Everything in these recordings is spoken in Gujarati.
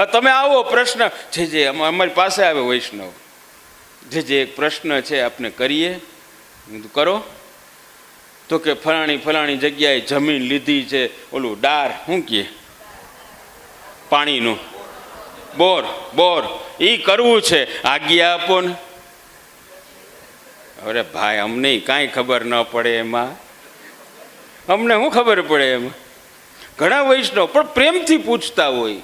તમે આવો પ્રશ્ન જે અમારી પાસે આવે વૈષ્ણવ, જે એક પ્રશ્ન છે આપને કરીએ, કરો. તો કે ફલાણી જગ્યાએ જમીન લીધી છે, ઓલું ડાર શું કહે પાણીનું, બોર એ કરવું છે, આજ્ઞા આપો ને. અરે ભાઈ, અમને કાંઈ ખબર ન પડે એમાં, અમને શું ખબર પડે એમાં. ઘણા વૈષ્ણવ પણ પ્રેમથી પૂછતા હોય,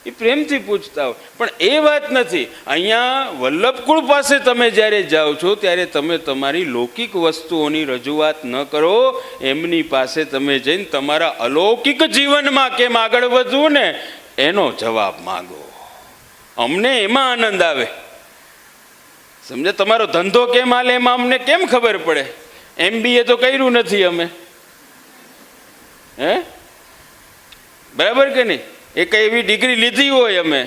એ પ્રેમથી પૂછતા હોય, પણ એ વાત નથી. અહીંયા વલ્લભકુળ પાસે તમે જ્યારે જાઓ છો ત્યારે તમે તમારી લૌકિક વસ્તુઓની રજૂઆત ન કરો, એમની પાસે તમે જઈને તમારા અલૌકિક જીવનમાં કેમ આગળ વધવું ને એનો જવાબ માંગો. અમને એમાં આનંદ આવે. સમજે? તમારો ધંધો કેમ હાલે એમાં અમને કેમ ખબર પડે? MBA તો કર્યું નથી અમે, હે? બરાબર કે નહીં? એક એવી ડિગ્રી લીધી હોય અમે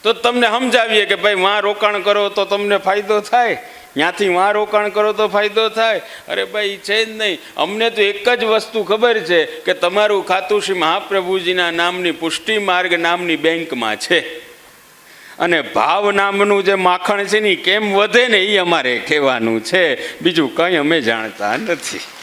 તો તમને સમજાવીએ કે ભાઈ વાં રોકાણ કરો તો તમને ફાયદો થાય, ત્યાંથી વાં રોકાણ કરો તો ફાયદો થાય. અરે ભાઈ, છે જ નહીં. અમને તો એક જ વસ્તુ ખબર છે કે તમારું ખાતું શ્રી મહાપ્રભુજીના નામની પુષ્ટિ માર્ગ નામની બેંકમાં છે, અને ભાવ નામનું જે માખણ છે ને કેમ વધે ને એ અમારે કહેવાનું છે, બીજું કંઈ અમે જાણતા નથી.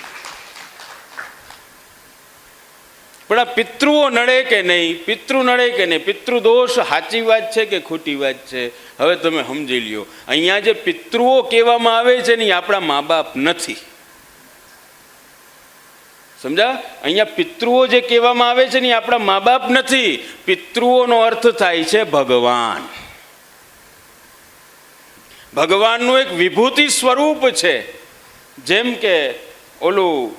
પણ આ પિતૃઓ નડે કે નહીં, પિતૃ નડે કે નહીં, પિતૃદોષ સાચી વાત છે કે ખોટી વાત છે? હવે તમે સમજી લ્યો. અહીંયા જે પિતૃઓ કહેવામાં આવે છે ને એ આપણા મા બાપ નથી. સમજા? અહીંયા પિતૃઓ જે કહેવામાં આવે છે ને એ આપણા મા બાપ નથી. પિતૃઓનો અર્થ થાય છે ભગવાન. ભગવાનનું એક વિભૂતિ સ્વરૂપ છે. જેમ કે ઓલું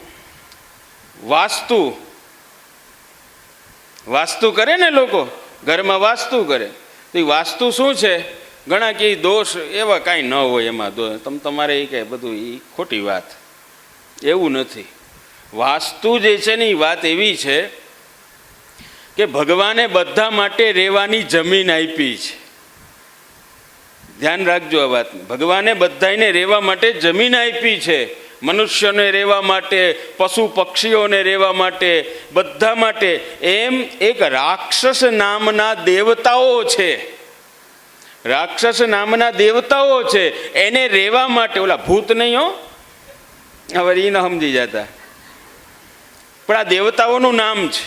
વાસ્તુ કરે ને લોકો, ઘરમાં વાસ્તુ કરે તો એ વાસ્તુ શું છે? ઘણા કે દોષ એવા કાંઈ ન હોય એમાં, તમારે એ કહે બધું એ ખોટી વાત. એવું નથી. વાસ્તુ જે છે ને એ વાત એવી છે કે ભગવાને બધા માટે રહેવાની જમીન આપી છે. ધ્યાન રાખજો આ વાત. ભગવાને બધાને રહેવા માટે જમીન આપી છે, મનુષ્યને રહેવા માટે, પશુ પક્ષીઓને રહેવા માટે, બધા માટે. એમ એક રાક્ષસ નામના દેવતાઓ છે, રાક્ષસ નામના દેવતાઓ છે, એને રહેવા માટે, ઓલા ભૂત નહીં હો, હવે એ ન સમજી જતા, પણ આ દેવતાઓનું નામ છે,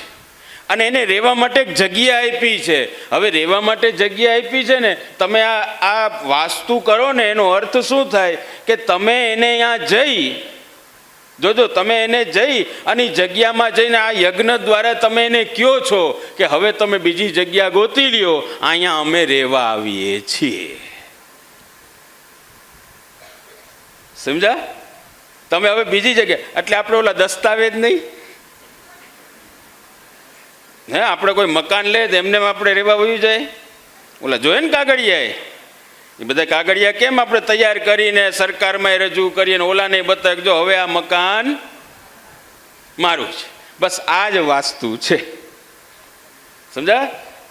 અને એને રહેવા માટે એક જગ્યા આપી છે. હવે રહેવા માટે જગ્યા આપી છે ને, તમે આ વાસ્તુ કરો ને એનો અર્થ શું થાય કે તમે એને અહીંયા જઈ, જોજો, તમે એને જઈ અને જગ્યામાં જઈને આ યજ્ઞ દ્વારા તમે એને કહો છો કે હવે તમે બીજી જગ્યા ગોતી લ્યો, અહીંયા અમે રહેવા આવીએ છીએ. સમજા? તમે હવે બીજી જગ્યા, એટલે આપણે ઓલા દસ્તાવેજ નહીં, હે, આપણે કોઈ મકાન લે તો એમને આપણે રહેવા વયું જાય, ઓલા જોઈએ ને કાગળિયા, એ બધા કાગળિયા કેમ આપણે તૈયાર કરીને સરકારમાં રજૂ કરીએ, ઓલાને બતાવે જો હવે આ મકાન મારું છે. બસ આ જ વાસ્તુ છે. સમજા?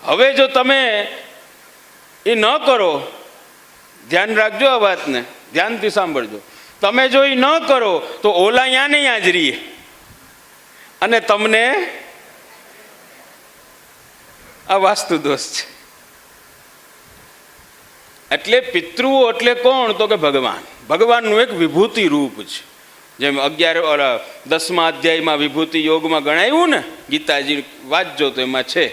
હવે જો તમે એ ન કરો, ધ્યાન રાખજો આ વાતને, ધ્યાનથી સાંભળજો. તમે જો એ ન કરો તો ઓલા અહીંયા ને ત્યાં જ રહીએ અને તમને આ વાસ્તુ દોષ છે. એટલે પિતૃઓ એટલે કોણ? તો કે ભગવાન. ભગવાનનું એક વિભૂતિ રૂપ છે. જેમ 10મા અધ્યાયમાં વિભૂતિ યોગમાં ગણાયું ને, ગીતાજી વાંચજો તો એમાં છે.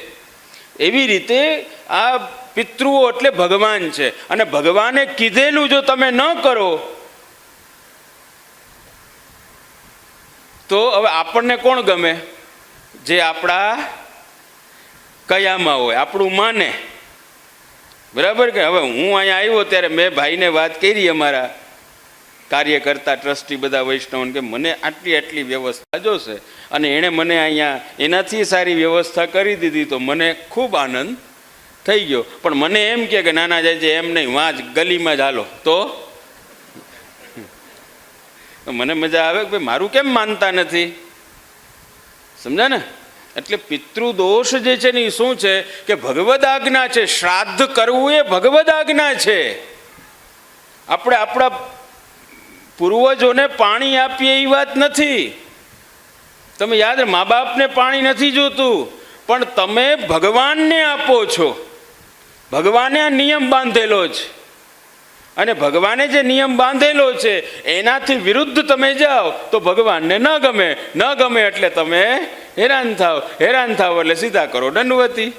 એવી રીતે આ પિતૃઓ એટલે ભગવાન છે. અને ભગવાને કીધેલું જો તમે ન કરો તો હવે આપણને કોણ ગમે? જે આપણા કયામાં હોય, આપણું માને. બરાબર કે? હવે હું અહીંયા આવ્યો ત્યારે મેં ભાઈને વાત કરી, અમારા કાર્યકર્તા ટ્રસ્ટી બધા વૈષ્ણવને, કે મને આટલી વ્યવસ્થા જોશે, અને એણે મને અહીંયા એનાથી સારી વ્યવસ્થા કરી દીધી તો મને ખૂબ આનંદ થઈ ગયો. પણ મને એમ કે નાના જાય એમ નહીં, વાં જ ગલીમાં જ હાલો તો મને મજા આવે કે ભાઈ મારું કેમ માનતા નથી? સમજા ને? એટલે પિતૃદોષ જે છે ને એ શું છે કે ભગવદ આજ્ઞા છે. શ્રાદ્ધ કરવું એ ભગવદ આજ્ઞા છે. આપણે આપણા પૂર્વજોને પાણી આપીએ એ વાત નથી. તમે યાદ, મા બાપને પાણી નથી જોતું, પણ તમે ભગવાનને આપો છો. ભગવાને આ નિયમ બાંધેલો છે, અને ભગવાને જે નિયમ બાંધેલો છે એનાથી વિરુદ્ધ તમે જાઓ તો ભગવાનને ન ગમે એટલે તમે હેરાન થાવ એટલે સીધા કરો દંડવતી,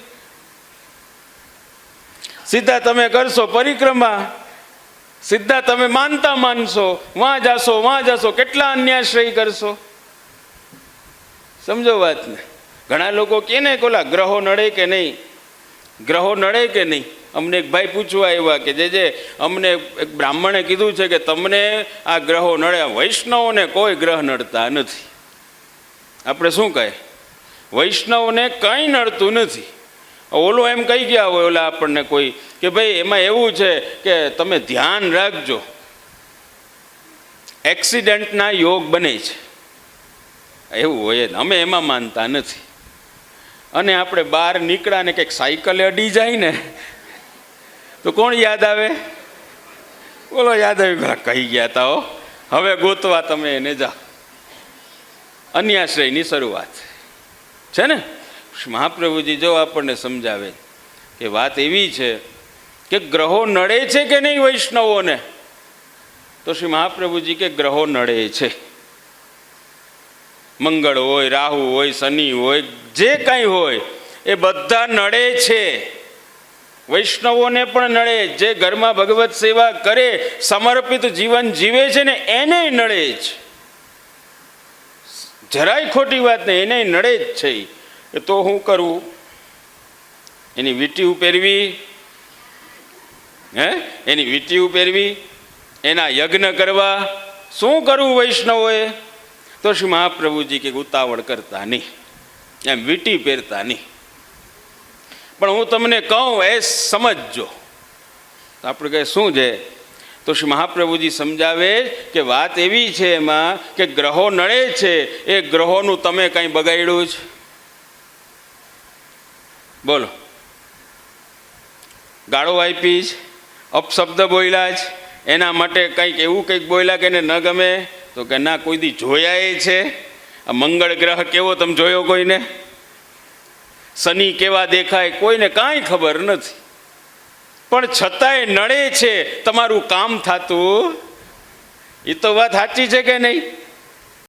સીધા તમે કરશો પરિક્રમા, સીધા તમે માનશો, વાં જાશો, કેટલા અન્યાશ્રય કરશો. સમજો વાત ને. ઘણા લોકો કે ને કોલા ગ્રહો નડે કે નહીં. અમને એક ભાઈ પૂછવા આવ્યા કે જે અમને એક બ્રાહ્મણે કીધું છે કે તમને આ ગ્રહો નડે, વૈષ્ણવોને કોઈ ગ્રહ નડતા નથી. આપણે શું કહે? વૈષ્ણવને કંઈ નડતું નથી. ઓલો એમ કહી ગયા હોય ઓલા આપણને કોઈ કે ભાઈ એમાં એવું છે કે તમે ધ્યાન રાખજો, એક્સિડન્ટના યોગ બને છે, એવું હોય. અમે એમાં માનતા નથી. અને આપણે બહાર નીકળ્યા ને કંઈક સાયકલે અડી જાય ને તો કોણ યાદ આવે? બોલો, યાદ આવી કહી ગયા તા હો, હવે ગોતવા તમે એને જાઓ. અન્યાશ્રયની શરૂઆત છે ને. મહાપ્રભુજી જો આપણને સમજાવે કે વાત એવી છે કે ગ્રહો નડે છે કે નહીં વૈષ્ણવોને, તો શ્રી મહાપ્રભુજી કે ગ્રહો નડે છે. મંગળ હોય, રાહુ હોય, શનિ હોય, જે કાંઈ હોય એ બધા નડે છે. વૈષ્ણવોને પણ નડે. જે ઘરમાં ભગવત સેવા કરે, સમર્પિત જીવન જીવે છે ને એને નડે જ. જરાય ખોટી વાત નહીં, એને નડે જ છે. એ તો શું કરવું? એની વીંટી ઉપેરવી, એના યજ્ઞ કરવા, શું કરવું વૈષ્ણવોએ? તો શ્રી મહાપ્રભુજી કે ઉતાવળ કરતા નહીં, એમ વીંટી પહેરતા નહીં. પણ હું તમને કહું એ સમજજો. તો આપણે કહે શું છે? તો શ્રી મહાપ્રભુજી સમજાવે કે વાત એવી છે એમાં કે ગ્રહો નડે છે, એ ગ્રહોનું તમે કંઈ બગાડ્યું છે? બોલો, ગાળો આપી છે, અપશબ્દ બોલ્યા છે, એના માટે કંઈક બોલ્યા કે એને ન ગમે? તો કે ના, કોઈ દી જોયા એ છે? આ મંગળ ગ્રહ કેવો તમે જોયો કોઈને? શનિ કેવા દેખાય કોઈને કાંઈ ખબર નથી. પણ છતાંય નડે છે તમારું કામ થતું. એ તો વાત સાચી છે કે નહીં?